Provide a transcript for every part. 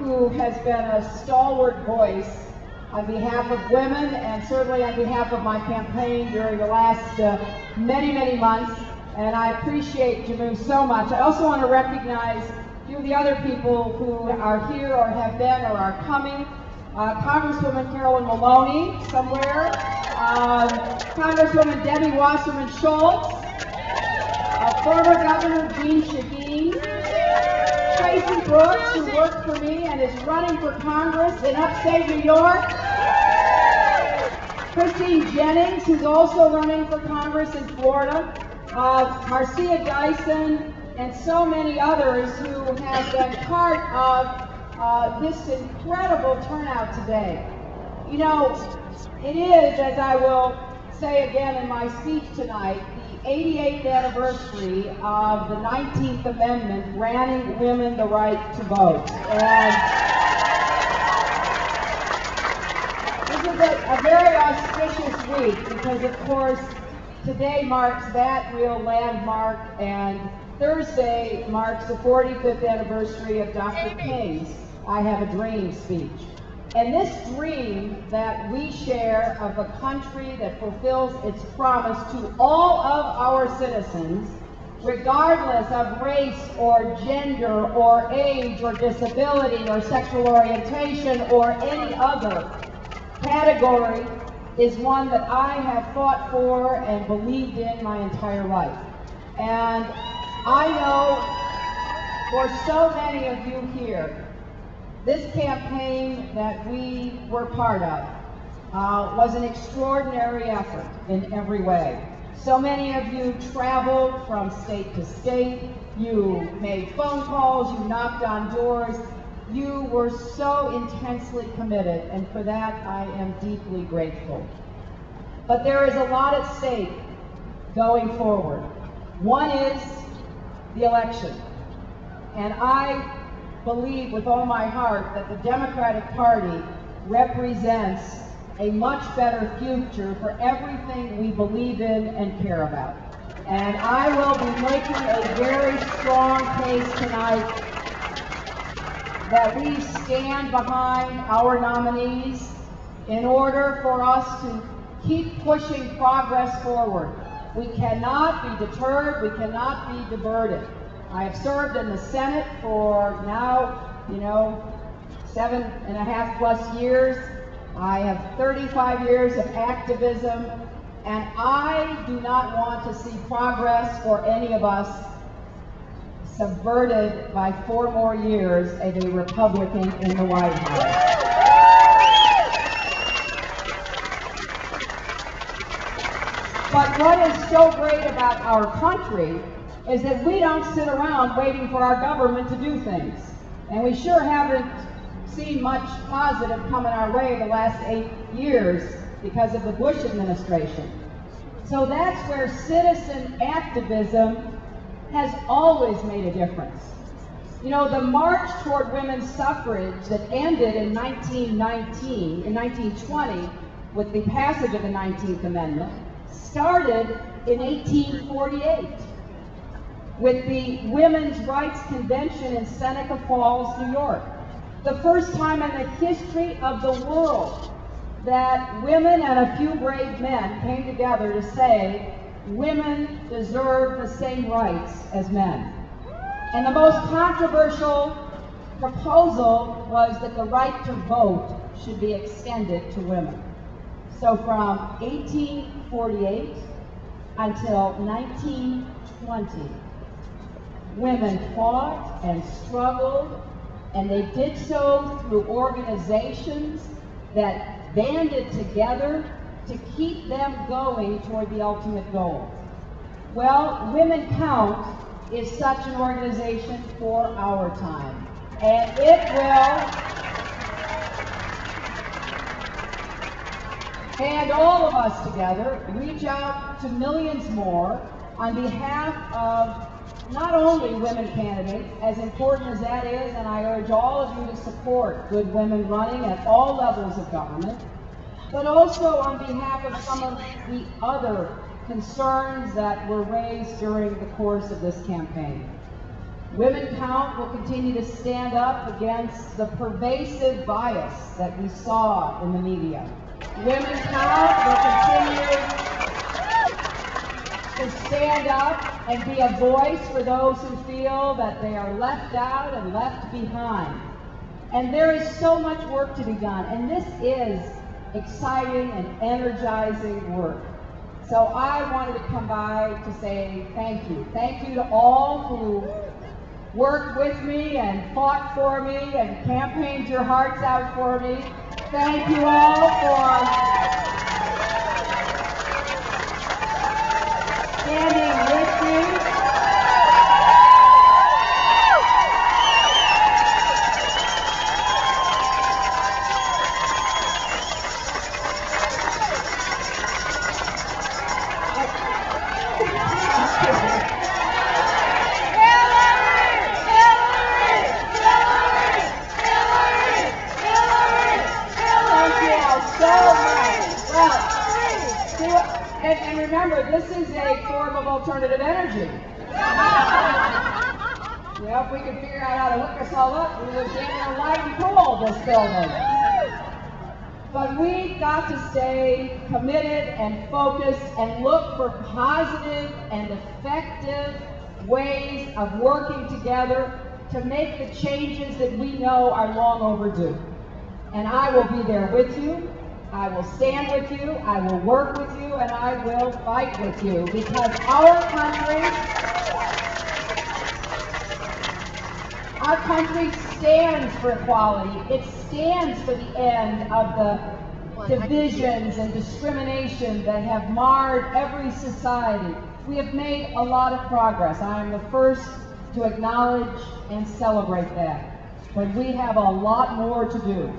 who has been a stalwart voice on behalf of women and certainly on behalf of my campaign during the last many, many months. And I appreciate Jamu so much. I also want to recognize a few of the other people who are here or have been or are coming. Congresswoman Carolyn Maloney somewhere, Congresswoman Debbie Wasserman Schultz, former Governor Jean Shaheen, Tracy Brooks, who worked for me and is running for Congress in upstate New York, Christine Jennings, who's also running for Congress in Florida, Marcia Dyson, and so many others who have been part of this incredible turnout today. You know, it is, as I will say again in my speech tonight, the 88th anniversary of the 19th Amendment granting women the right to vote. And this is a very auspicious week because, of course, today marks that real landmark, and Thursday marks the 45th anniversary of Dr. King's I Have a Dream speech. And this dream that we share of a country that fulfills its promise to all of our citizens, regardless of race or gender or age or disability or sexual orientation or any other category, is one that I have fought for and believed in my entire life. And I know for so many of you here, this campaign that we were part of was an extraordinary effort in every way. So many of you traveled from state to state, you made phone calls, you knocked on doors, you were so intensely committed, and for that I am deeply grateful. But there is a lot at stake going forward. One is the election, and I believe with all my heart that the Democratic Party represents a much better future for everything we believe in and care about. And I will be making a very strong case tonight that we stand behind our nominees in order for us to keep pushing progress forward. We cannot be deterred, we cannot be diverted. I have served in the Senate for now, 7.5+ years. I have 35 years of activism, and I do not want to see progress for any of us subverted by 4 more years of a Republican in the White House. But what is so great about our country is that we don't sit around waiting for our government to do things. And we sure haven't seen much positive coming our way the last 8 years because of the Bush administration. So that's where citizen activism has always made a difference. You know, the march toward women's suffrage that ended in 1920 with the passage of the 19th Amendment started in 1848. With the Women's Rights Convention in Seneca Falls, New York. The first time in the history of the world that women and a few brave men came together to say women deserve the same rights as men. And the most controversial proposal was that the right to vote should be extended to women. So from 1848 until 1920, women fought and struggled, and they did so through organizations that banded together to keep them going toward the ultimate goal. Well, WomenCounts is such an organization for our time, and it will hand all of us together, reach out to millions more on behalf of not only women candidates, as important as that is, and I urge all of you to support good women running at all levels of government, but also on behalf of some of the other concerns that were raised during the course of this campaign. Women Count will continue to stand up against the pervasive bias that we saw in the media. Women Count will continue to stand up and be a voice for those who feel that they are left out and left behind. And there is so much work to be done, and this is exciting and energizing work. So I wanted to come by to say thank you. Thank you to all who worked with me and fought for me and campaigned your hearts out for me. Thank you all for standing with me. And remember, this is a form of alternative energy. You know, if we could figure out how to hook us all up, we would get in a light and cool this building. But we've got to stay committed and focused and look for positive and effective ways of working together to make the changes that we know are long overdue. And I will be there with you. I will stand with you, I will work with you, and I will fight with you, because our country stands for equality. It stands for the end of the divisions and discrimination that have marred every society. We have made a lot of progress. I am the first to acknowledge and celebrate that. But we have a lot more to do.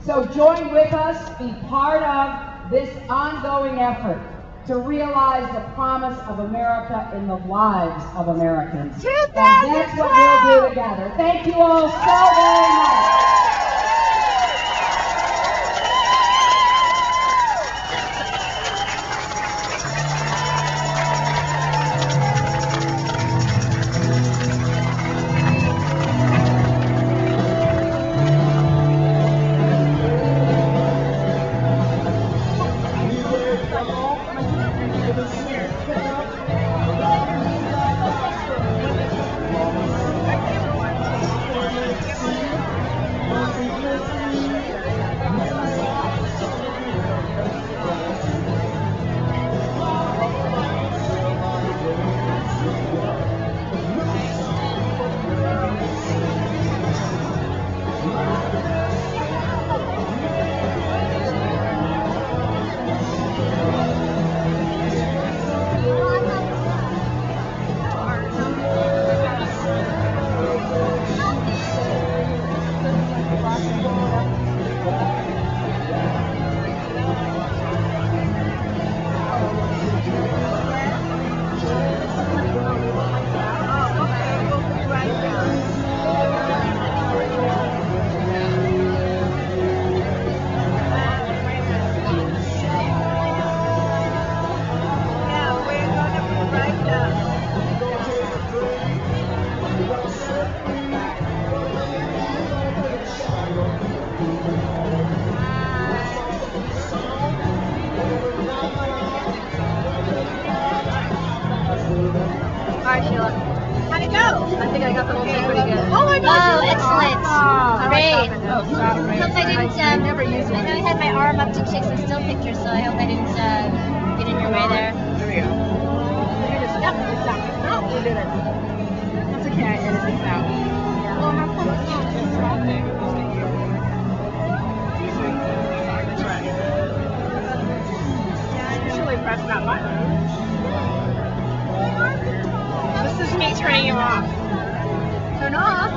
So join with us, be part of this ongoing effort to realize the promise of America in the lives of Americans. And that's what we'll do together. Thank you all so very much. How'd it go? I think I got the whole thing pretty good. Oh my gosh! Oh, excellent! Great! Hope I didn't, I know I had my arm up to take some still pictures, so I hope I didn't get in your way there. There we go. We did it. Stop. No, we did it. That's okay, I edited this out. Oh, how fun. Yeah, just really press that button. This is me turning you off. Turn off.